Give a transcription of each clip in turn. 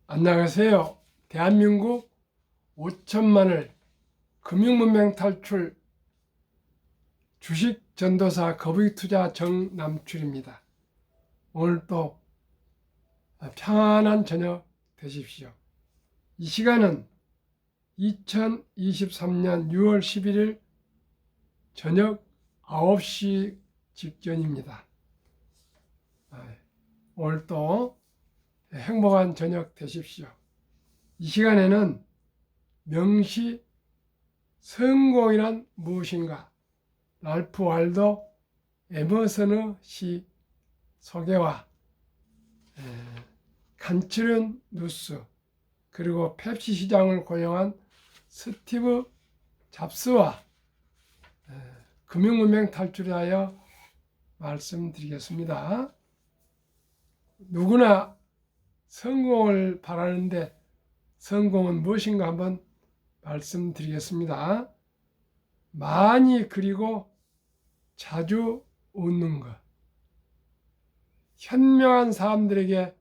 안녕하세요. 대한민국 5천만을 금융문맹 탈출 주식 전도사 거북이투자 정남출입니다. 오늘도 평안한 저녁 되십시오. 이 시간은 2023년 6월 11일 저녁 9시 직전입니다. 오늘도 행복한 저녁 되십시오. 이 시간에는 명시 성공이란 무엇인가, 랄프 waldo 에머슨의 시 소개와 간추린 뉴스, 그리고 펩시 시장을 고용한 스티브 잡스와 금융문맹 탈출에 하여 말씀드리겠습니다. 누구나 성공을 바라는데 성공은 무엇인가 한번 말씀드리겠습니다. 많이 그리고 자주 웃는 것, 현명한 사람들에게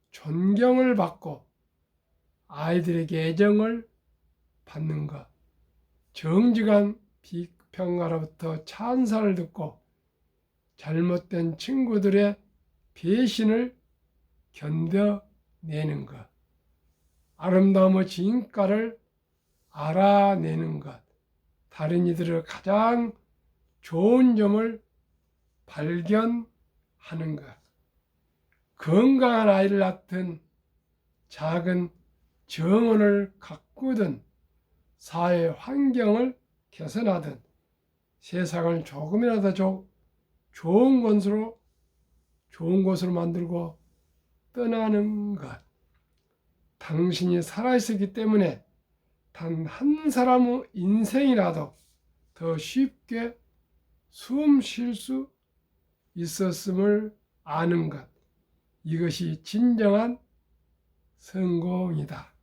존경을 받고 아이들에게 애정을 받는 것, 정직한 비평가로부터 찬사를 듣고 잘못된 친구들의 배신을 견뎌내는 것, 아름다움의 진가를 알아내는 것, 다른 이들의 가장 좋은 점을 발견하는 것, 건강한 아이를 낳든 작은 정원을 가꾸든 사회 환경을 개선하든 세상을 조금이라도 좋은 곳으로 만들고 떠나는 것. 당신이 살아있었기 때문에 단 한 사람의 인생이라도 더 쉽게 숨 쉴 수 있었음을 아는 것. 이것이 진정한 성공이다.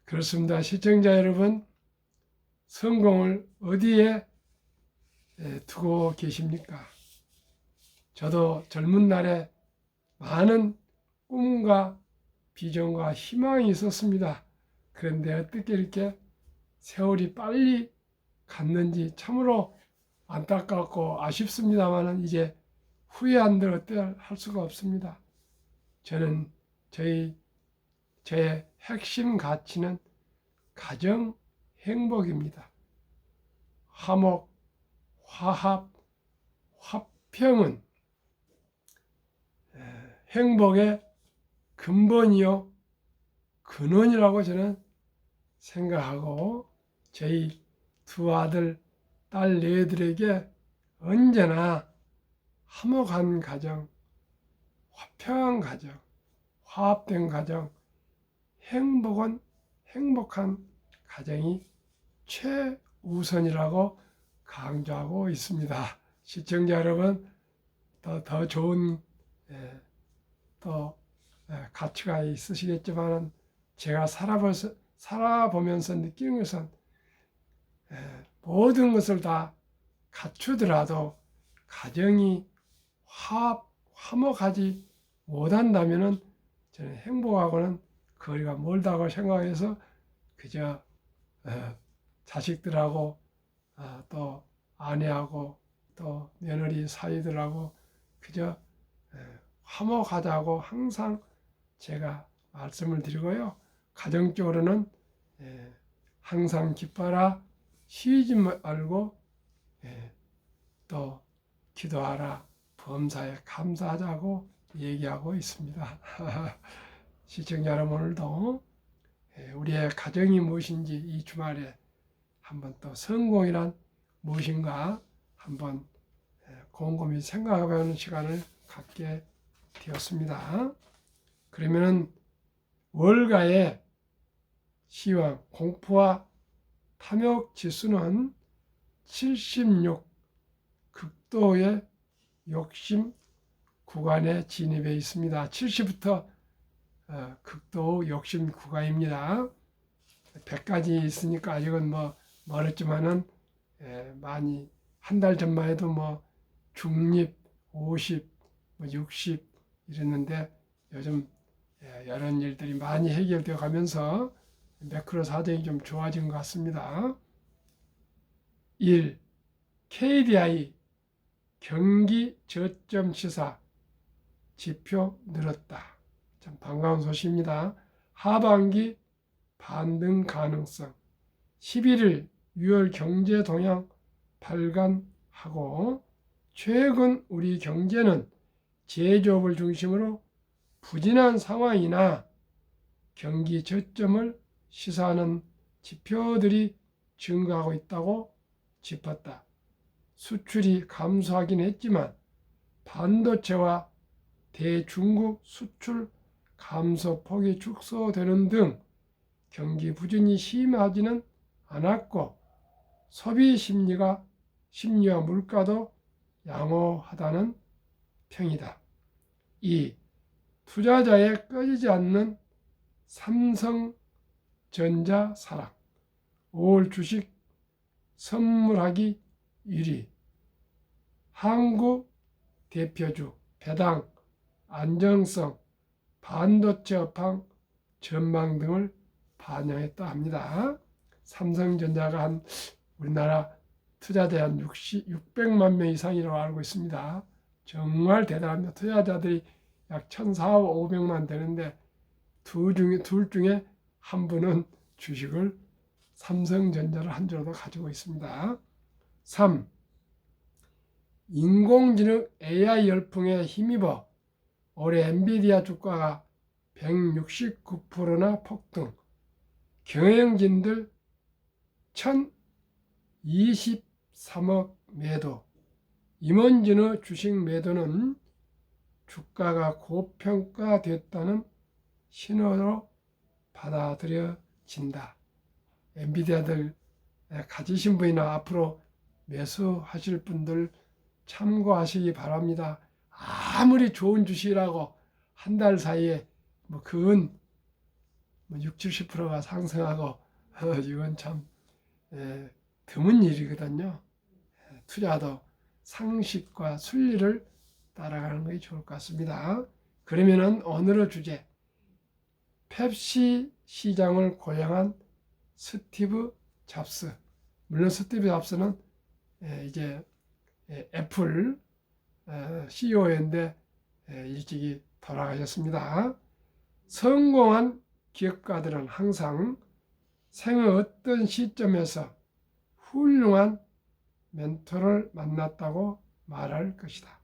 그렇습니다. 시청자 여러분, 성공을 어디에 두고 계십니까? 저도 젊은 날에 많은 꿈과 비전과 희망이 있었습니다. 그런데 어떻게 이렇게 세월이 빨리 갔는지 참으로 안타깝고 아쉽습니다만 이제 후회한들 어때 할 수가 없습니다. 저는 저의 핵심 가치는 가정 행복입니다. 화목, 화합, 화평은 행복의 근본이요 근원이라고 저는 생각하고 저희 두 아들, 딸, 네들에게 언제나 화목한 가정, 화평한 가정, 화합된 가정, 행복한 가정이 최우선이라고 강조하고 있습니다. 시청자 여러분, 더 좋은 또 가치가 있으시겠지만 제가 살아보면서 느끼는 것은 모든 것을 다 갖추더라도 가정이 화목하지 못한다면 저는 행복하고는 거리가 멀다고 생각해서 그저 자식들하고 또 아내하고 또 며느리 사이들하고 그저 화목하자고 항상 제가 말씀을 드리고요. 가정적으로는 항상 기뻐라, 쉬지 말고 또 기도하라, 범사에 감사하자고 얘기하고 있습니다. 시청자 여러분, 오늘도 우리의 가정이 무엇인지 이 주말에 한번 또 성공이란 무엇인가 한번 곰곰이 생각해보는 시간을 갖게 되었습니다. 그러면은 월가의 시황, 공포와 탐욕 지수는 76, 극도의 욕심 구간에 진입해 있습니다. 70부터 극도 욕심 구간입니다. 100까지 있으니까 아직은 멀었지만은 많이 한 달 전만 해도 중립 50, 60 이랬는데 요즘 이런 일들이 많이 해결되어 가면서 매크로 사정이 좀 좋아진 것 같습니다. 1. KDI 경기 저점 시사 지표 늘었다. 참 반가운 소식입니다. 하반기 반등 가능성 11일 6월 경제 동향 발간하고 최근 우리 경제는 제조업을 중심으로 부진한 상황이나 경기 저점을 시사하는 지표들이 증가하고 있다고 짚었다. 수출이 감소하긴 했지만 반도체와 대중국 수출 감소폭이 축소되는 등 경기 부진이 심하지는 않았고 소비 심리와 물가도 양호하다는 평이다. 2. 투자자의 꺼지지 않는 삼성전자 사랑 5월 주식 선물하기 1위 한국 대표주 배당 안정성 반도체 업황 전망 등을 반영했다 합니다. 삼성전자가 한 우리나라 투자자 한 600만 명 이상이라고 알고 있습니다. 정말 대단합니다. 투자자들이 약 1,400~500만 되는데 둘 중에 한 분은 주식을 삼성전자를 한 주라도 가지고 있습니다. 3. 인공지능 AI 열풍에 힘입어 올해 엔비디아 주가가 169%나 폭등, 경영진들 1,023억 매도, 임원진의 주식 매도는 주가가 고평가됐다는 신호로 받아들여진다. 엔비디아들 가지신 분이나 앞으로 매수하실 분들 참고하시기 바랍니다. 아무리 좋은 주식이라고 한 달 사이에 근 60~70%가 상승하고 이건 참 드문 일이거든요. 투자도 상식과 순리를 따라가는 것이 좋을 것 같습니다. 그러면은 오늘의 주제 펩시 시장을 고용한 스티브 잡스. 물론 스티브 잡스는 이제 애플 CEO인데 일찍이 돌아가셨습니다. 성공한 기업가들은 항상 생의 어떤 시점에서 훌륭한 멘토를 만났다고 말할 것이다.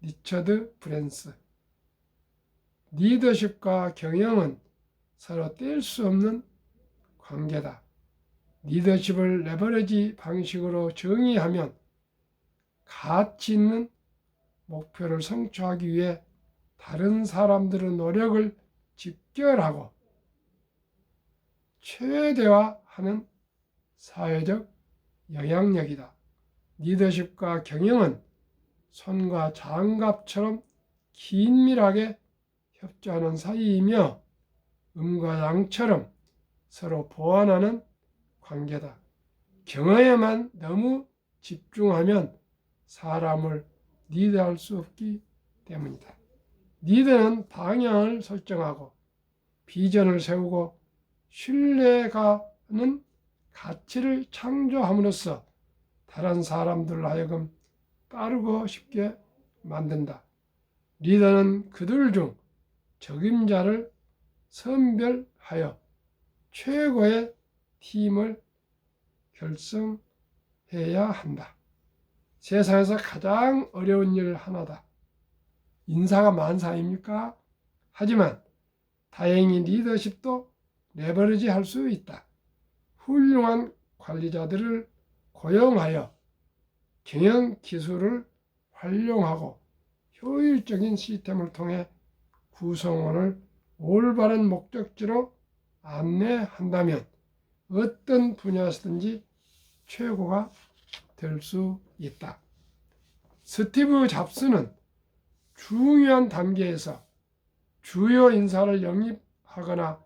리처드 브랜스. 리더십과 경영은 서로 뗄 수 없는 관계다. 리더십을 레버리지 방식으로 정의하면 가치 있는 목표를 성취하기 위해 다른 사람들의 노력을 집결하고 최대화하는 사회적 영향력이다. 리더십과 경영은 손과 장갑처럼 긴밀하게 협조하는 사이이며 음과 양처럼 서로 보완하는 관계다. 경험에만 너무 집중하면 사람을 리드할 수 없기 때문이다. 리더는 방향을 설정하고 비전을 세우고 신뢰가는 가치를 창조함으로써 다른 사람들로 하여금 따르고 싶게 만든다. 리더는 그들 중 적임자를 선별하여 최고의 팀을 결성해야 한다. 세상에서 가장 어려운 일 하나다. 인사가 만사입니까? 하지만 다행히 리더십도 레버리지 할 수 있다. 훌륭한 관리자들을 고용하여 경영 기술을 활용하고 효율적인 시스템을 통해 구성원을 올바른 목적지로 안내한다면 어떤 분야에서든지 최고가 될 수 있다. 스티브 잡스는 중요한 단계에서 주요 인사를 영입하거나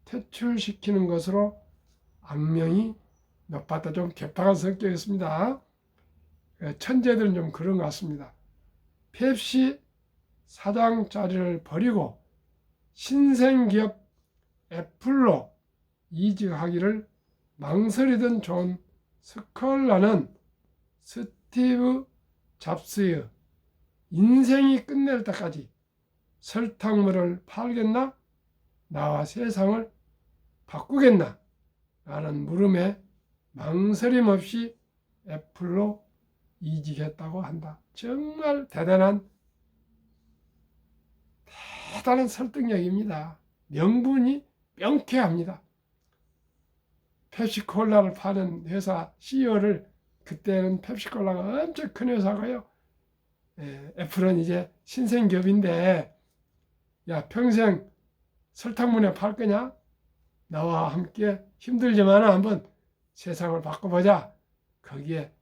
퇴출시키는 것으로 악명이 높았다. 좀 개판한 성격이었습니다. 천재들은 좀 그런 것 같습니다. 펩시 사장 자리를 버리고 신생기업 애플로 이직하기를 망설이던 존 스컬러는 스티브 잡스의 인생이 끝낼 때까지 설탕물을 팔겠나? 나와 세상을 바꾸겠나? 라는 물음에 망설임 없이 애플로 이직했다고 한다. 정말 대단한 설득력입니다. 명분이 명쾌합니다. 펩시콜라를 파는 회사 CEO를, 그때는 펩시콜라가 엄청 큰 회사고요. 애플은 이제 신생기업인데, 야, 평생 설탕문에 팔 거냐? 나와 함께 힘들지만 한번 세상을 바꿔보자. 거기에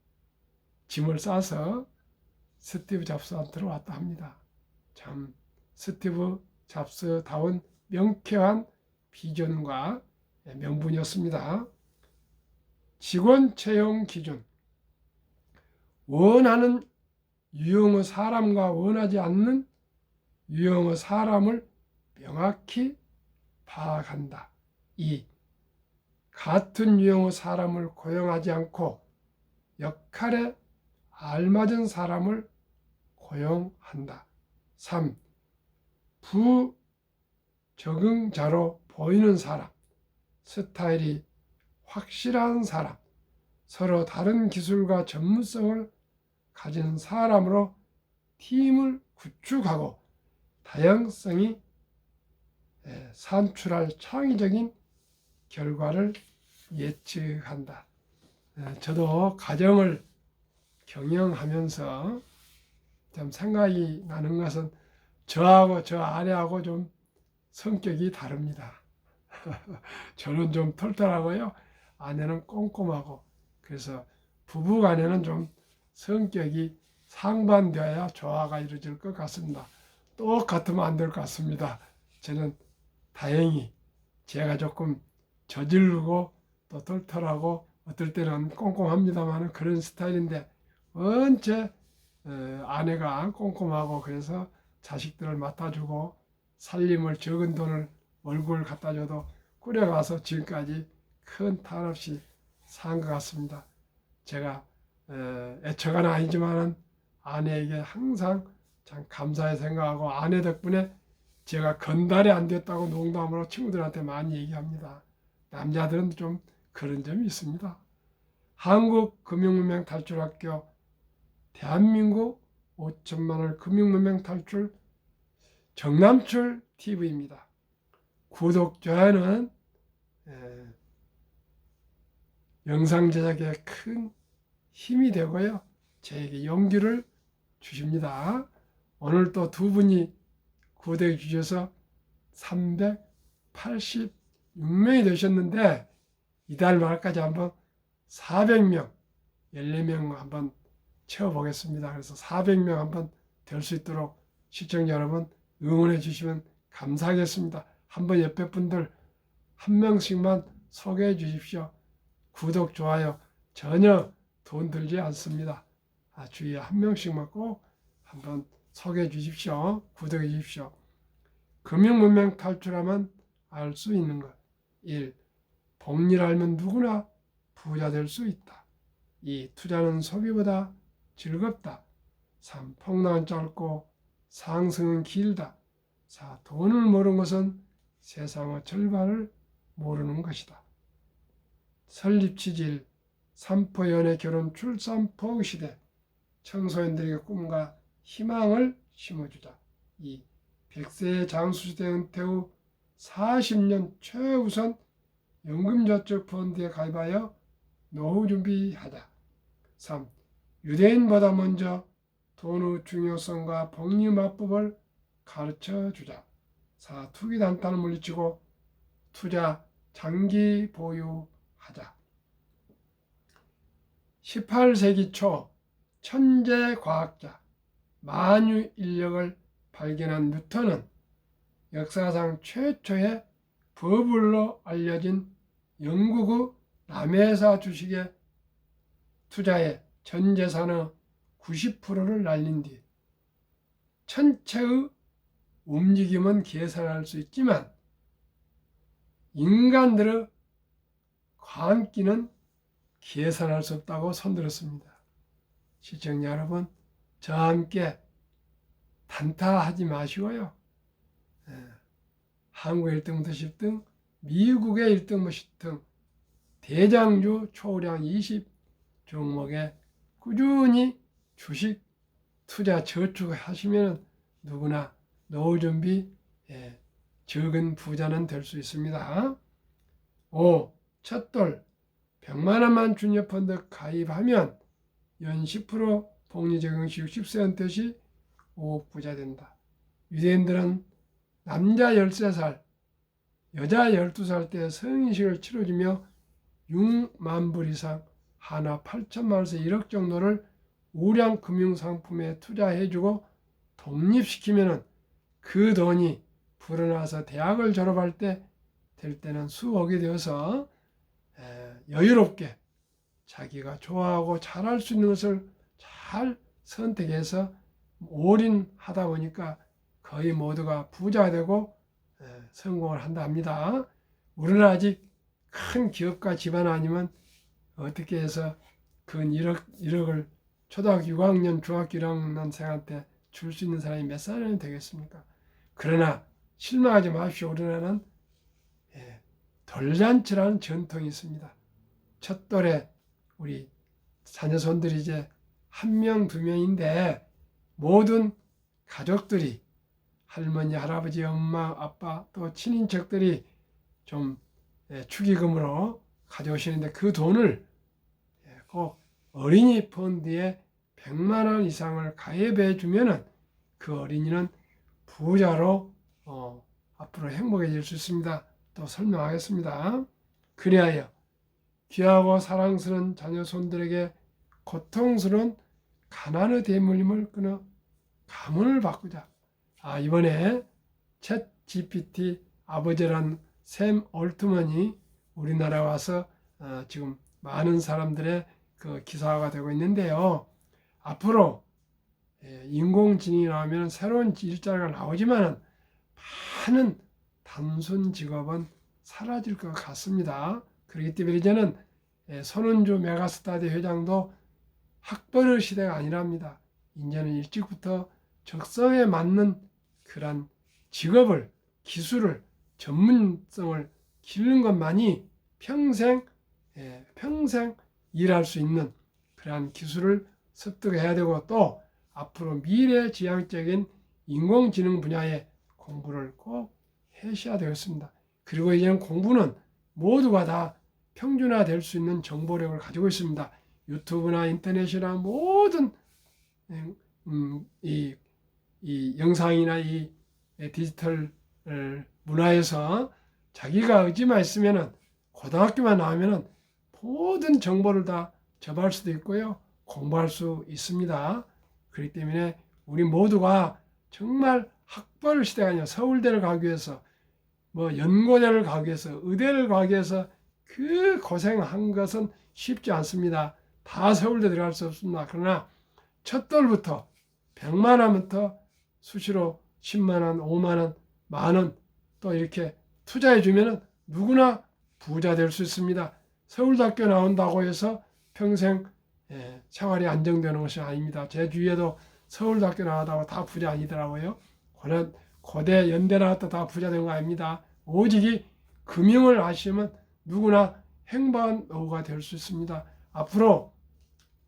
짐을 싸서 스티브 잡스가 들어왔다 합니다. 참 스티브 잡스다운 명쾌한 비전과 명분이었습니다. 직원 채용 기준. 원하는 유형의 사람과 원하지 않는 유형의 사람을 명확히 파악한다. 2. 같은 유형의 사람을 고용하지 않고 역할에 알맞은 사람을 고용한다. 3. 부적응자로 보이는 사람, 스타일이 확실한 사람, 서로 다른 기술과 전문성을 가진 사람으로 팀을 구축하고 다양성이 산출할 창의적인 결과를 예측한다. 저도 가정을 경영하면서 좀 생각이 나는 것은 저하고 저 아내하고 좀 성격이 다릅니다. 저는 좀 털털하고요. 아내는 꼼꼼하고, 그래서 부부 간에는 좀 성격이 상반되어야 조화가 이루어질 것 같습니다. 똑같으면 안 될 것 같습니다. 저는 다행히 제가 조금 저지르고 또 털털하고 어떨 때는 꼼꼼합니다만 그런 스타일인데, 언제 아내가 꼼꼼하고, 그래서 자식들을 맡아주고 살림을 적은 돈을 월급을 갖다 줘도 꾸려가서 지금까지 큰 탈 없이 산 것 같습니다. 제가 애처가는 아니지만 아내에게 항상 참 감사히 생각하고, 아내 덕분에 제가 건달이 안 됐다고 농담으로 친구들한테 많이 얘기합니다. 남자들은 좀 그런 점이 있습니다. 한국금융문명 탈출학교, 대한민국 5천만 원 금융문명 탈출 정남출 TV입니다. 구독, 좋아요는 영상 제작에 큰 힘이 되고요. 저에게 용기를 주십니다. 오늘 또 두 분이 구독해 주셔서 386명이 되셨는데, 이달 말까지 한번 400명, 14명 한번 채워보겠습니다. 그래서 400명 한번 될 수 있도록 시청자 여러분 응원해 주시면 감사하겠습니다. 한번 옆에 분들 한 명씩만 소개해 주십시오. 구독, 좋아요 전혀 돈 들지 않습니다. 주위에 한 명씩만 꼭 한번 소개해 주십시오. 구독해 주십시오. 금융문명 탈출하면 알 수 있는 것. 1. 복리를 알면 누구나 부자 될 수 있다. 2. 투자는 소비보다 즐겁다. 3. 폭락은 짧고 상승은 길다. 4. 돈을 모르는 것은 세상의 절반을 모르는 것이다. 설립 취지일, 삼포 연애 결혼 출산 포 시대, 청소년들에게 꿈과 희망을 심어주자. 2. 100세의 장수시대 은퇴 후 40년 최우선 연금저축펀드에 가입하여 노후 준비하자. 3. 유대인보다 먼저 돈의 중요성과 복리 마법을 가르쳐주자. 4. 투기 단타를 물리치고 투자 장기 보유하자. 18세기 초 천재 과학자 만유 인력을 발견한 뉴턴은 역사상 최초의 버블로 알려진 영국의 남회사 주식에 투자해 전 재산의 90%를 날린 뒤 천체의 움직임은 계산할 수 있지만 인간들의 광기는 계산할 수 없다고 손들었습니다. 시청자 여러분, 저와 함께 단타하지 마시고요. 한국의 1등부터 10등, 미국의 1등, 10등, 대장주 초량 20 종목에 꾸준히 주식 투자 저축하시면 누구나 노후 준비 적은 부자는 될 수 있습니다. 5. 첫돌 100만 원만 주니어 펀드 가입하면 연 10% 복리 적용 시 60세 은퇴 시 5억 부자 된다. 유대인들은 남자 13살, 여자 12살 때 성인식을 치러주며 6만 불 이상 하나 8천만 원에서 1억 정도를 우량 금융상품에 투자해주고 독립시키면 그 돈이 불어나서 대학을 졸업할 때 될 때는 수억이 되어서 여유롭게 자기가 좋아하고 잘할 수 있는 것을 잘 선택해서 올인하다 보니까 거의 모두가 부자가 되고 성공을 한다 합니다. 우리는 아직 큰 기업가 집안 아니면 어떻게 해서 근 1억을 초등학교 6학년, 중학교 1학년생한테 줄 수 있는 사람이 몇 살이나 되겠습니까? 그러나 실망하지 마십시오. 우리나라는 돌잔치라는 전통이 있습니다. 첫 돌에 우리 자녀손들이 이제 1명, 2명인데 모든 가족들이 할머니, 할아버지, 엄마, 아빠 또 친인척들이 좀 축의금으로 가져오시는데 그 돈을 꼭 어린이 펀드에 100만 원 이상을 가입해 주면은 그 어린이는 부자로 앞으로 행복해질 수 있습니다. 또 설명하겠습니다. 그리하여 귀하고 사랑스러운 자녀손들에게 고통스러운 가난의 대물림을 끊어 가문을 바꾸자. 이번에 챗 GPT 아버지란 샘 올트먼이 우리나라에 와서 지금 많은 사람들의 그 기사가 되고 있는데요. 앞으로 인공지능이 나오면 새로운 일자리가 나오지만 많은 단순 직업은 사라질 것 같습니다. 그렇기 때문에 이제는 손은주 메가스터디 회장도 학벌의 시대가 아니랍니다. 이제는 일찍부터 적성에 맞는 그런 직업을, 기술을, 전문성을 기르는 것만이 평생 일할 수 있는 그러한 기술을 습득해야 되고 또 앞으로 미래지향적인 인공지능 분야의 공부를 꼭 하셔야 되겠습니다. 그리고 이제는 공부는 모두가 다 평준화될 수 있는 정보력을 가지고 있습니다. 유튜브나 인터넷이나 모든 이 영상이나 이 디지털 문화에서 자기가 의지만 있으면은 고등학교만 나오면은 모든 정보를 다 접할 수도 있고요. 공부할 수 있습니다. 그렇기 때문에 우리 모두가 정말 학벌 시대가 아니라 서울대를 가기 위해서 연고대를 가기 위해서 의대를 가기 위해서 그 고생한 것은 쉽지 않습니다. 다 서울대 들어갈 수 없습니다. 그러나 첫 돌부터 100만 원부터 수시로 10만 원, 5만 원, 만 원 또 이렇게 투자해 주면 누구나 부자 될 수 있습니다. 서울대학교 나온다고 해서 평생 생활이 안정되는 것이 아닙니다. 제 주위에도 서울대학교 나왔다고 다 부자 아니더라고요. 고대 연대 나왔다 다 부자 된 거 아닙니다. 오직 금융을 아시면 누구나 행복한 노후가 될 수 있습니다.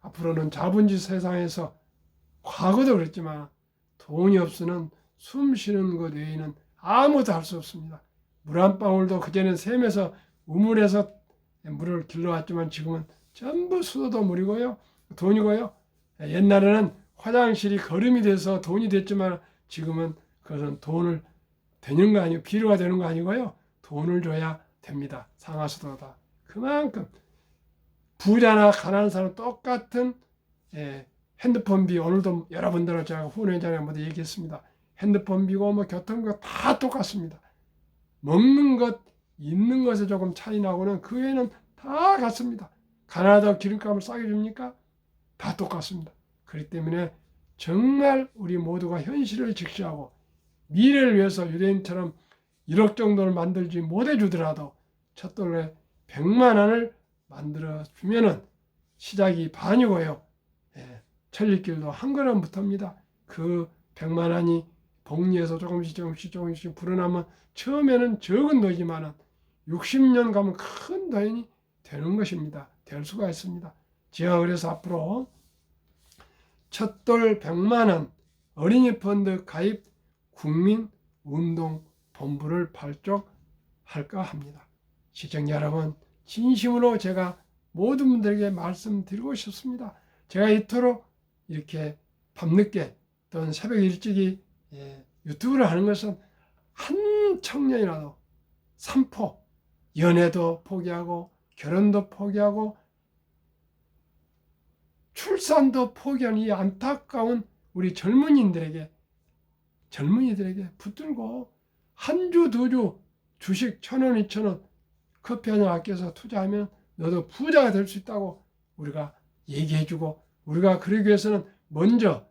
앞으로는 자본주의 세상에서 과거도 그랬지만 돈이 없으면 숨 쉬는 것 외에는 아무것도 할 수 없습니다. 물 한 방울도 그전엔 샘에서 우물에서 물을 길러왔지만 지금은 전부 수도도 물이고요. 돈이고요. 옛날에는 화장실이 거름이 돼서 돈이 됐지만 지금은 그것은 돈을 되는 거 아니고 필요가 되는 거 아니고요. 돈을 줘야 됩니다. 상하수도다. 그만큼 부자나 가난한 사람 똑같은 핸드폰비 오늘도 여러분들하고 제가 후원회장에 한번 얘기했습니다. 핸드폰비고 교통비고 다 똑같습니다. 먹는 것, 입는 것에 조금 차이 나고는 그 외에는 다 같습니다. 가나다가 기름값을 싸게 줍니까? 다 똑같습니다. 그렇기 때문에 정말 우리 모두가 현실을 직시하고 미래를 위해서 유대인처럼 1억 정도를 만들지 못해 주더라도 첫 돌에 100만 원을 만들어 주면은 시작이 반이고요. 예, 천리길도 한 걸음부터입니다. 그 100만 원이 복리에서 조금씩 불어나면 처음에는 적은 돈이지만은 60년 가면 큰 돈이 되는 것입니다. 될 수가 있습니다. 제가 그래서 앞으로 첫돌 100만 원 어린이 펀드 가입 국민운동본부를 발족할까 합니다. 시청자 여러분, 진심으로 제가 모든 분들에게 말씀드리고 싶습니다. 제가 이토록 이렇게 밤늦게 또는 새벽 일찍이 유튜브를 하는 것은 한 청년이라도 삼포, 연애도 포기하고 결혼도 포기하고 출산도 포기한 이 안타까운 우리 젊은이들에게 붙들고 한 주, 두 주 주식 1,000원, 2,000원 커피 한 잔 아껴서 투자하면 너도 부자가 될 수 있다고 우리가 얘기해주고, 우리가 그러기 위해서는 먼저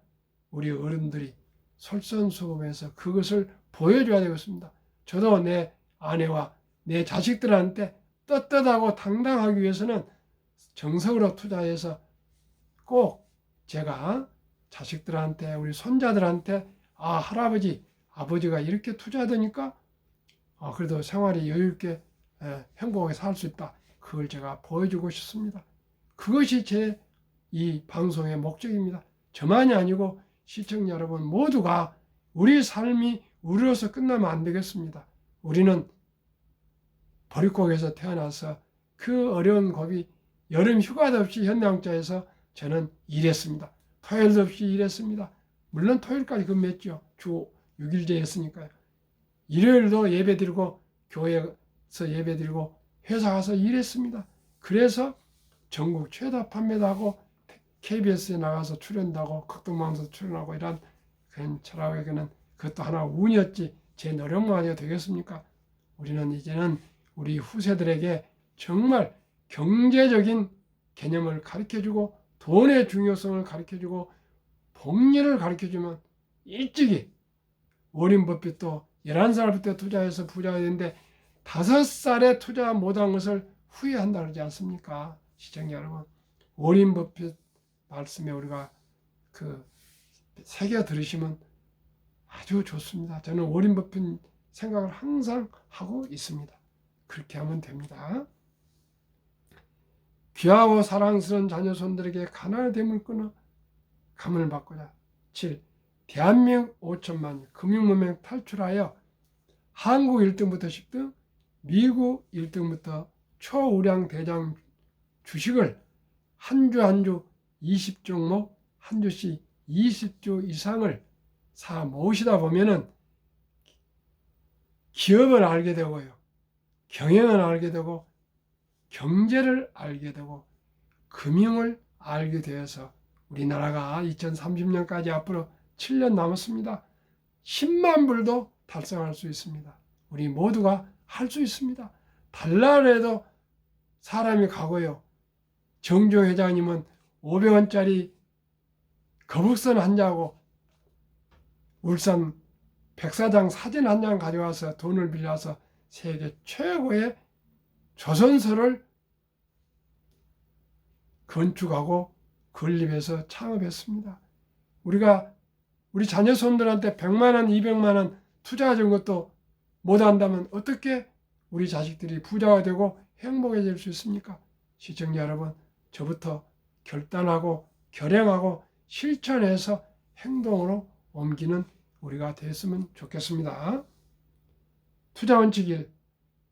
우리 어른들이 솔선수범해서 그것을 보여줘야 되겠습니다. 저도 내 아내와 내 자식들한테 떳떳하고 당당하기 위해서는 정석으로 투자해서 꼭 제가 자식들한테, 우리 손자들한테 할아버지, 아버지가 이렇게 투자하니까 그래도 생활이 여유있게 행복하게 살 수 있다. 그걸 제가 보여주고 싶습니다. 그것이 제 이 방송의 목적입니다. 저만이 아니고 시청자 여러분 모두가 우리 삶이 우리로서 끝나면 안 되겠습니다. 우리는 보릿고개에서 태어나서 그 어려운 고비, 여름 휴가도 없이 현대왕자에서 저는 일했습니다. 토요일도 없이 일했습니다. 물론 토요일까지 근무했죠. 주 6일제였으니까요. 일요일도 예배드리고 교회에서 예배드리고 회사 가서 일했습니다. 그래서 전국 최다 판매도 하고 KBS에 나가서 출연도 하고 극동방송 출연하고 이런 그런 저라고는 그것도 하나 운이었지 제 노력만 해도 되겠습니까? 우리는 이제는 우리 후세들에게 정말 경제적인 개념을 가르쳐주고 돈의 중요성을 가르쳐주고 복리를 가르쳐주면 일찍이 워린 버핏도 11살부터 투자해서 부자가 되는데 5살에 투자 못한 것을 후회한다 그러지 않습니까? 시청자 여러분, 워린 버핏 말씀에 우리가 그 새겨 들으시면 아주 좋습니다. 저는 워린 버핏 생각을 항상 하고 있습니다. 그렇게 하면 됩니다. 귀하고 사랑스러운 자녀손들에게 가난됨을 끊어 감을 받고자 7. 대한민국 5천만 금융문명 탈출하여 한국 1등부터 10등, 미국 1등부터 초우량 대장 주식을 한 주 한 주 20종목 한 주씩 20주 이상을 사 모으시다 보면은 기업을 알게 되고요. 경영을 알게 되고 경제를 알게 되고 금융을 알게 되어서 우리나라가 2030년까지 앞으로 7년 남았습니다. 10만 불도 달성할 수 있습니다. 우리 모두가 할 수 있습니다. 달러라도 사람이 가고요. 정조 회장님은 500원짜리 거북선 한 장하고 울산 백사장 사진 한 장 가져와서 돈을 빌려서 세계 최고의 조선소를 건축하고 건립해서 창업했습니다. 우리가 우리 자녀손들한테 100만 원, 200만 원 투자하는 것도 못한다면 어떻게 우리 자식들이 부자가 되고 행복해질 수 있습니까? 시청자 여러분, 저부터 결단하고 결행하고 실천해서 행동으로 옮기는 우리가 됐으면 좋겠습니다. 투자 원칙 1.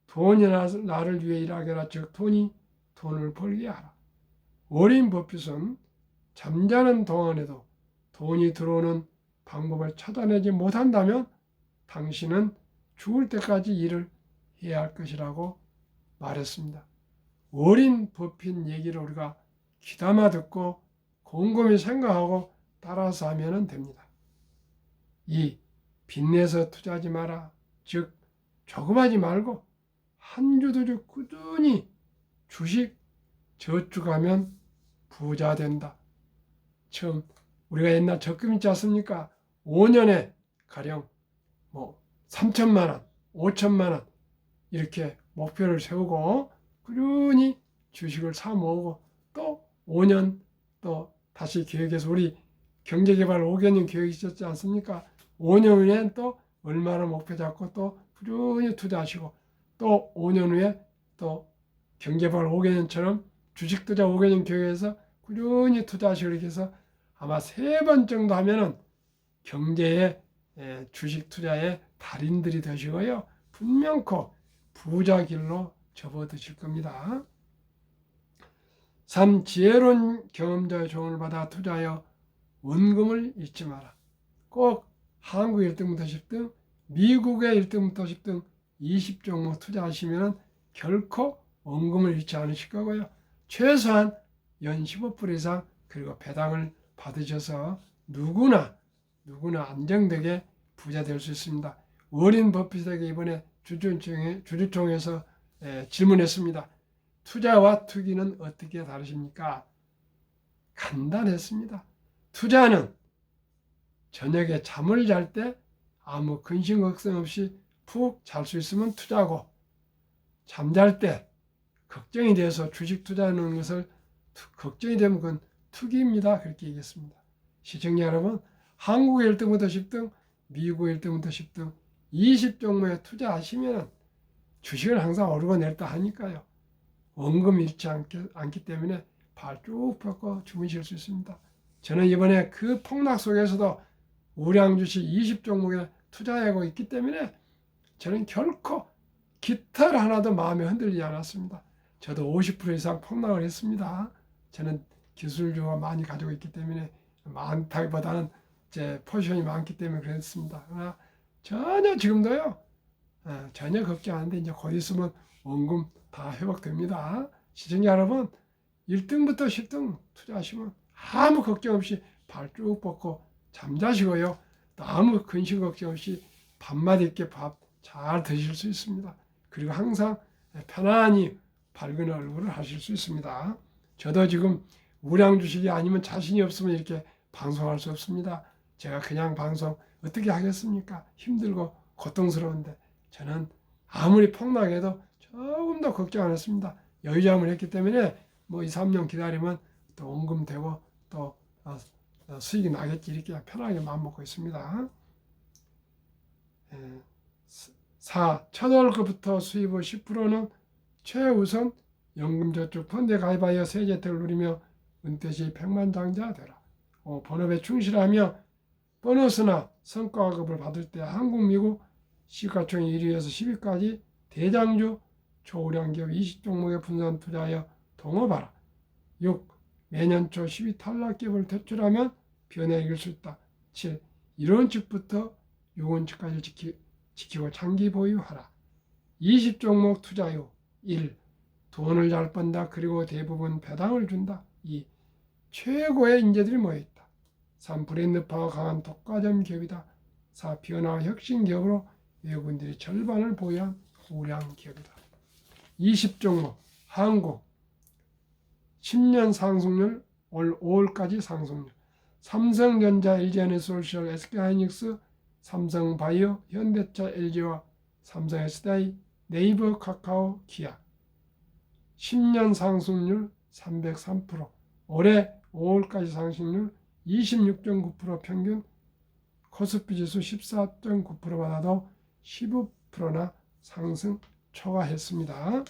돈이 나를 위해 일하게 하라. 즉 돈이 돈을 벌게 하라. 워린 버핏은 잠자는 동안에도 돈이 들어오는 방법을 찾아내지 못한다면 당신은 죽을 때까지 일을 해야 할 것이라고 말했습니다. 워린 버핏 얘기를 우리가 귀담아 듣고 곰곰이 생각하고 따라서 하면 됩니다. 2. 빚내서 투자하지 마라. 즉 조금하지 말고 한 주 두 주 꾸준히 주식 저축하면 부자 된다. 처음 우리가 옛날 적금 있지 않습니까? 5년에 가령 뭐 3천만 원, 5천만 원 이렇게 목표를 세우고 꾸준히 주식을 사 모으고 또 5년 또 다시 계획해서 우리 경제개발 5개년 계획이 있었지 않습니까? 5년 후엔 또 얼마나 목표 잡고 또 꾸준히 투자하시고 또 5년 후에 또 경제개발 5개년처럼 주식 투자 5개년 계획해서 꾸준히 투자하시고 이렇게 해서 아마 3번 정도 하면은 경제의 주식 투자의 달인들이 되시고요. 분명코 부자 길로 접어드실 겁니다. 3. 지혜로운 경험자의 조언을 받아 투자하여 원금을 잃지 마라. 꼭 한국 1등부터 10등, 미국의 1등부터 10등 20종목 투자하시면 결코 원금을 잃지 않으실 거고요. 최소한 연 15% 이상 그리고 배당을 받으셔서 누구나 안정되게 부자 될 수 있습니다. 워렌 버핏에게 이번에 주주총회에서 질문했습니다. 투자와 투기는 어떻게 다르십니까? 간단했습니다. 투자는 저녁에 잠을 잘 때 아무 근심 걱정 없이 푹 잘 수 있으면 투자고, 잠잘 때 걱정이 돼서 주식 투자하는 것을 걱정이 되면 그건 투기입니다. 그렇게 얘기했습니다. 시청자 여러분, 한국의 1등부터 10등, 미국의 1등부터 10등 20종목에 투자하시면 주식을 항상 오르고 내렸다 하니까요. 원금 잃지 않기 때문에 발 쭉 뻗고 주무실 수 있습니다. 저는 이번에 그 폭락 속에서도 우량 주식 20종목에 투자하고 있기 때문에 저는 결코 깃털 하나도 마음에 흔들리지 않았습니다. 저도 50% 이상 폭락을 했습니다. 저는 기술주가 많이 가지고 있기 때문에 많다기보다는 제 포지션이 많기 때문에 그랬습니다. 그러나 전혀 지금도요. 전혀 걱정 안 하는데 이제 곧 있으면 원금 다 회복됩니다. 시청자 여러분, 1등부터 10등 투자하시면 아무 걱정 없이 발 쭉 뻗고 잠자시고요. 또 아무 근심 걱정 없이 밥맛 있게 밥 잘 드실 수 있습니다. 그리고 항상 편안히 밝은 얼굴을 하실 수 있습니다. 저도 지금 우량 주식이 아니면 자신이 없으면 이렇게 방송할 수 없습니다. 제가 그냥 방송 어떻게 하겠습니까? 힘들고 고통스러운데 저는 아무리 폭락해도 조금도 걱정 안 했습니다. 여유자금을 했기 때문에 뭐 2, 3년 기다리면 또 원금되고 또 수익이 나겠지 이렇게 편하게 마음먹고 있습니다. 4. 첫 월급부터 수입 후 10%는 최우선 연금저축 펀드에 가입하여 세제 혜택을 누리며 은퇴 시 백만장자 되라. 본업에 충실하며 보너스나 성과급을 받을 때 한국, 미국 시가총 1위에서 10위까지 대장주 초우량 기업 20종목에 분산 투자하여 동업하라. 6. 매년 초 10위 탈락 기업을 퇴출하면 변에 이길 수 있다. 7. 이론칙부터 유언칙까지 지키고 장기 보유하라. 20종목 투자 후 1. 돈을 잘 번다. 그리고 대부분 배당을 준다. 2. 최고의 인재들이 모여있다. 3. 브랜드파워 강한 독과점 기업이다. 4. 변화와 혁신 기업으로 외국인들이 절반을 보유한 우량 기업이다. 20종목 한국 10년 상승률 올 5월까지 상승률 삼성전자, LG에너지솔루션, SK하이닉스, 삼성바이오, 현대차, LG와 삼성 SDI, 네이버, 카카오, 기아 10년 상승률 303%, 올해 5월까지 상승률 26.9% 평균, 코스피 지수 14.9% 받아도 15%나 상승 초과했습니다.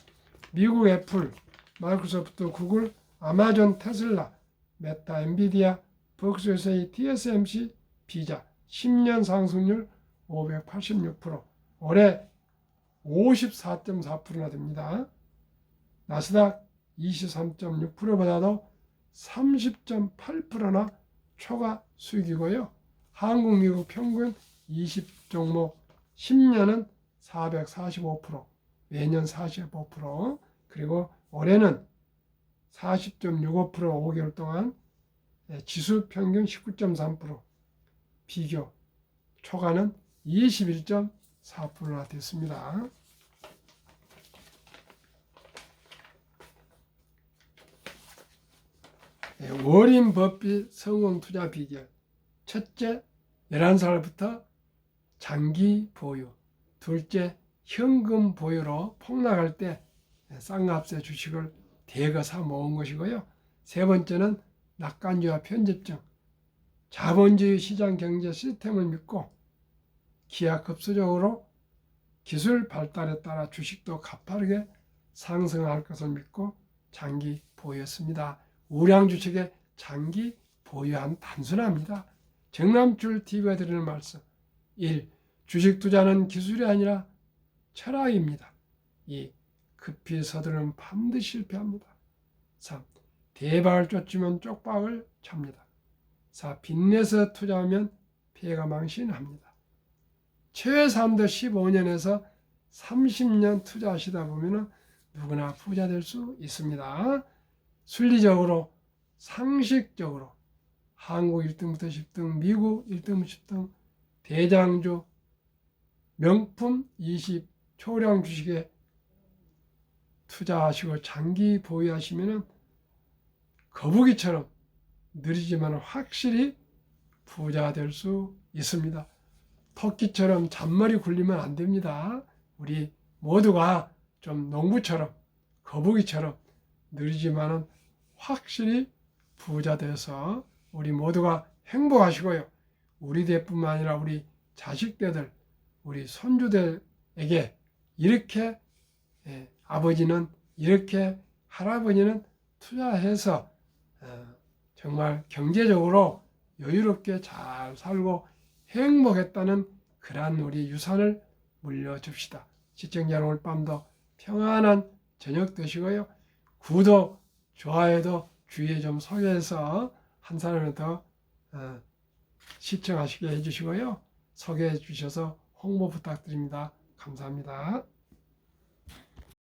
미국 애플, 마이크로소프트, 구글, 아마존, 테슬라, 메타, 엔비디아, 벅스유에스에이, TSMC, 비자 10년 상승률 586%, 올해 54.4%나 됩니다. 나스닥 23.6%보다도 30.8%나 초과 수익이고요. 한국, 미국 평균 20종목 10년은 445%, 매년 45%, 그리고 올해는 40.65% 5개월 동안 지수 평균 19.3%, 비교 초과는 21.4%나 됐습니다. 워렌 버핏 성공 투자 비결. 첫째, 11살부터 장기 보유. 둘째, 현금 보유로 폭락할 때 싼값에 주식을 대거 사 모은 것이고요. 세 번째는 낙관주와 편집증. 자본주의 시장 경제 시스템을 믿고 기하급수적으로 기술 발달에 따라 주식도 가파르게 상승할 것을 믿고 장기 보유했습니다. 우량 주식의 장기 보유한 단순합니다. 정남줄 TV가 드리는 말씀. 1. 주식 투자는 기술이 아니라 철학입니다. 2. 급히 서두르면 반드시 실패합니다. 3. 대박을 쫓으면 쪽박을 찹니다. 4. 빚내서 투자하면 피해가 망신합니다. 최소한도 15년에서 30년 투자하시다 보면 누구나 부자 될 수 있습니다. 순리적으로, 상식적으로 한국 1등부터 10등, 미국 1등, 10등, 대장주, 명품 20 초량 주식에 투자하시고 장기 보유하시면 거북이처럼 느리지만 확실히 부자 될 수 있습니다. 토끼처럼 잔머리 굴리면 안 됩니다. 우리 모두가 좀 농부처럼 거북이처럼 느리지만은 확실히 부자 돼서 우리 모두가 행복하시고요. 우리 대뿐만 아니라 우리 자식들, 우리 손주들에게 이렇게 아버지는 이렇게 할아버지는 투자해서 정말 경제적으로 여유롭게 잘 살고 행복했다는 그러한 우리 유산을 물려줍시다. 시청자 여러분, 오늘 밤도 평안한 저녁 되시고요. 구독, 좋아요도 주위에 좀 소개해서 한 사람을 더 시청하시게 해주시고요. 소개해 주셔서 홍보 부탁드립니다. 감사합니다.